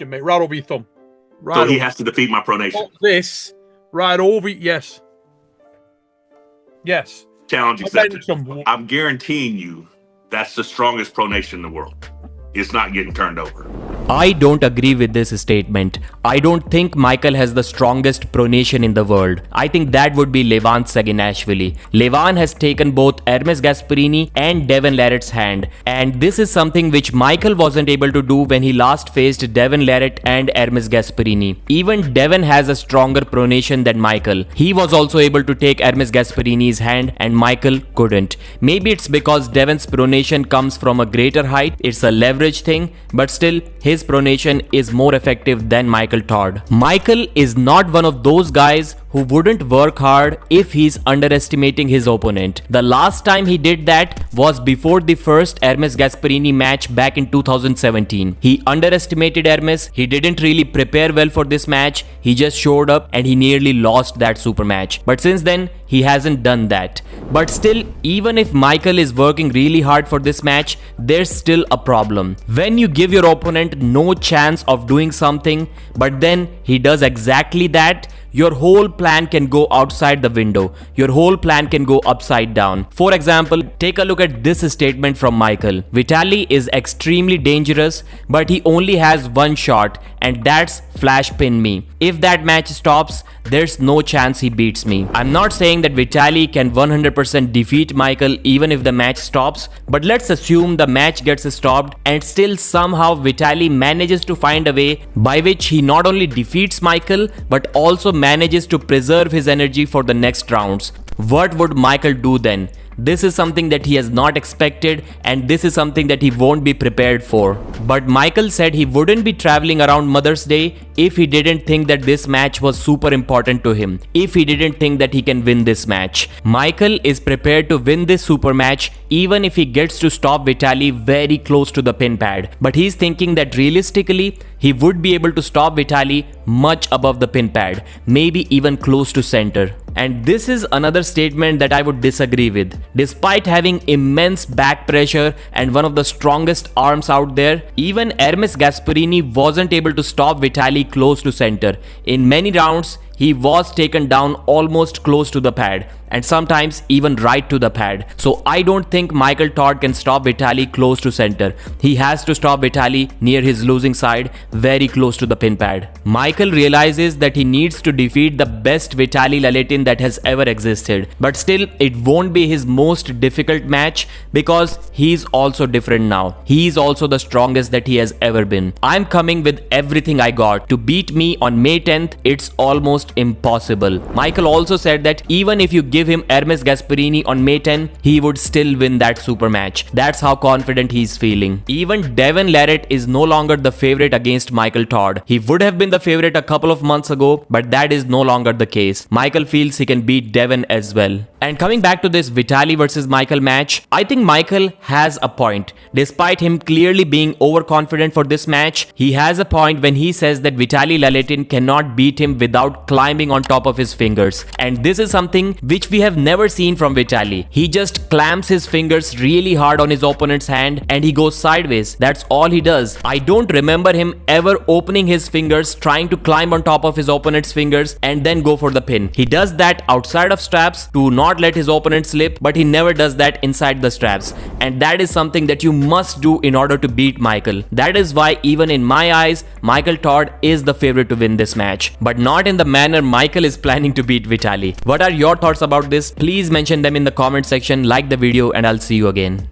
Mate, right over your thumb. Right so he has to defeat my pronation. This right over. Yes. Yes. Challenge accepted. I'm guaranteeing you that's the strongest pronation in the world. It's not getting turned over. I don't agree with this statement. I don't think Michael has the strongest pronation in the world. I think that would be Levan Saginashvili. Levan has taken both Hermes Gasparini and Devon Larratt's hand, and this is something which Michael wasn't able to do when he last faced Devon Larratt and Hermes Gasparini. Even Devon has a stronger pronation than Michael. He was also able to take Hermes Gasparini's hand and Michael couldn't. Maybe it's because Devon's pronation comes from a greater height. It's a leverage thing, but still his pronation is more effective than Michael Todd. Michael is not one of those guys who wouldn't work hard if he's underestimating his opponent. The last time he did that was before the first Hermes Gasparini match back in 2017. He underestimated Hermes. He didn't really prepare well for this match. He just showed up and he nearly lost that super match. But since then, he hasn't done that. But still, even if Michael is working really hard for this match, there's still a problem. When you give your opponent no chance of doing something, but then he does exactly that, your whole plan can go outside the window. Your whole plan can go upside down. For example, take a look at this statement from Michael. Vitaly is extremely dangerous, but he only has one shot, and that's flash pin me. If that match stops, there's no chance he beats me. I'm not saying that Vitaly can 100% defeat Michael even if the match stops, but let's assume the match gets stopped and still somehow Vitaly manages to find a way by which he not only defeats Michael but also manages to preserve his energy for the next rounds. What would Michael do then? This is something that he has not expected, and this is something that he won't be prepared for. But Michael said he wouldn't be traveling around Mother's Day if he didn't think that this match was super important to him, if he didn't think that he can win this match. Michael is prepared to win this super match even if he gets to stop Vitaly very close to the pin pad. But he's thinking that realistically, he would be able to stop Vitaly much above the pin pad, maybe even close to center. And this is another statement that I would disagree with. Despite having immense back pressure and one of the strongest arms out there, even Hermes Gasparini wasn't able to stop Vitaly close to center. In many rounds, he was taken down almost close to the pad, and sometimes even right to the pad. So I don't think Michael Todd can stop Vitaly close to center. He has to stop Vitaly near his losing side, very close to the pin pad. Michael realizes that he needs to defeat the best Vitaly Laletin that has ever existed. But still, it won't be his most difficult match because he's also different now. He's also the strongest that he has ever been. I'm coming with everything I got. To beat me on May 10th, it's almost impossible. Michael also said that even if you give him Hermes Gasparini on May 10, he would still win that super match. That's how confident he's feeling. Even Devon Larratt is no longer the favorite against Michael Todd. He would have been the favorite a couple of months ago, but that is no longer the case. Michael feels he can beat Devon as well. And coming back to this Vitaly versus Michael match, I think Michael has a point. Despite him clearly being overconfident for this match, he has a point when he says that Vitaly Laletin cannot beat him without climbing on top of his fingers. And this is something which we have never seen from Vitaly. He just clamps his fingers really hard on his opponent's hand and he goes sideways. That's all he does. I don't remember him ever opening his fingers, trying to climb on top of his opponent's fingers and then go for the pin. He does that outside of straps to not let his opponent slip, but he never does that inside the straps. And that is something that you must do in order to beat Michael. That is why even in my eyes, Michael Todd is the favorite to win this match, but not in the manner Michael is planning to beat Vitaly. What are your thoughts about this? Please mention them in the comment section, like the video, and I'll see you again.